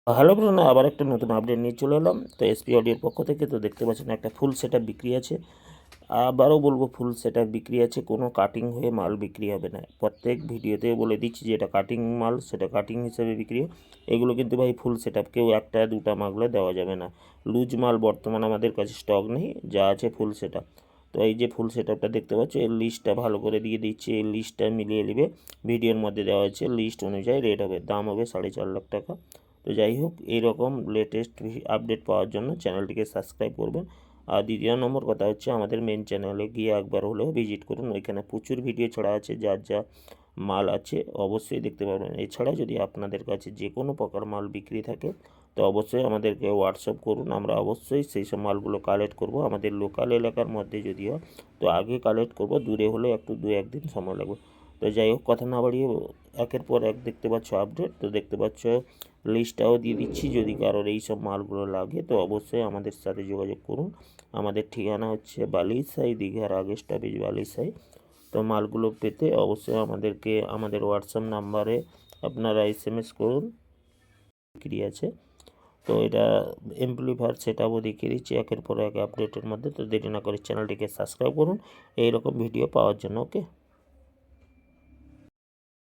Hello bro, আবার একটা নতুন আপডেট নিয়ে চলে এলাম। তো এসপি অডিওর পক্ষ থেকে তো দেখতে পাচ্ছেন একটা ফুল সেট আপ বিক্রি আছে। আবারও বলবো, ফুল সেট আপ বিক্রি আছে, কোনো কাটিং হয়ে মাল বিক্রি হবে না। প্রত্যেক ভিডিওতে বলে দিচ্ছি যে এটা কাটিং মাল, সেটা কাটিং হিসেবে বিক্রি হয়। এগুলো কিন্তু ভাই ফুল সেট আপ, কেউ একটা দুটা মাগলে দেওয়া যাবে না। লুজ মাল বর্তমান আমাদের কাছে স্টক নেই, যা আছে ফুল সেট আপ। তো এই যে ফুল সেট আপটা দেখতে পাচ্ছ, এর লিস্টটা ভালো করে দিয়ে দিচ্ছি। এই লিস্টটা মিলিয়ে নেবে, ভিডিওর মধ্যে দেওয়া হয়েছে। লিস্ট অনুযায়ী রেট হবে, দাম হবে 4.5 লাখ টাকা। তো যাই হোক, এইরকম লেটেস্ট আপডেট পাওয়ার জন্য চ্যানেলটিকে সাবস্ক্রাইব করবেন। আর দ্বিতীয় নম্বর কথা হচ্ছে, আমাদের মেন চ্যানেলে গিয়ে একবার হলেও ভিজিট করুন। ওইখানে প্রচুর ভিডিও ছড়া আছে, যার যা মাল আছে অবশ্যই দেখতে পারবেন। এছাড়া যদি আপনাদের কাছে যে কোনো প্রকার মাল বিক্রি থাকে, তো অবশ্যই আমাদেরকে হোয়াটসঅ্যাপ করুন। আমরা অবশ্যই সেই সব মালগুলো কালেক্ট করব। আমাদের লোকাল এলাকার মধ্যে যদি হয় তো আগে কালেক্ট করব, দূরে হলে একটু 2-1 দিন সময় লাগবে। তো যাই হোক, কথা না বাড়িয়ে একের পর এক দেখতে পাচ্ছ আপডেট। তো দেখতে পাচ্ছ লিস্টটাও দিয়ে দিচ্ছি, যদি কারোর এই সব মালগুলো লাগে তো অবশ্যই আমাদের সাথে যোগাযোগ করুন। আমাদের ঠিকানা হচ্ছে বালিসাই, দীঘার আগে স্টপেজ বালিসাই। তো মালগুলো পেতে অবশ্যই আমাদেরকে আমাদের হোয়াটসঅ্যাপ নাম্বারে আপনারা SMS করুন। বিক্রি আছে। তো এটা এমপ্লিফায়ার সেট আপও দেখিয়ে দিচ্ছি একের পর এক আপডেটের মধ্যে। তো দেরি না করে চ্যানেলটিকে সাবস্ক্রাইব করুন এইরকম ভিডিও পাওয়ার জন্য। ওকে।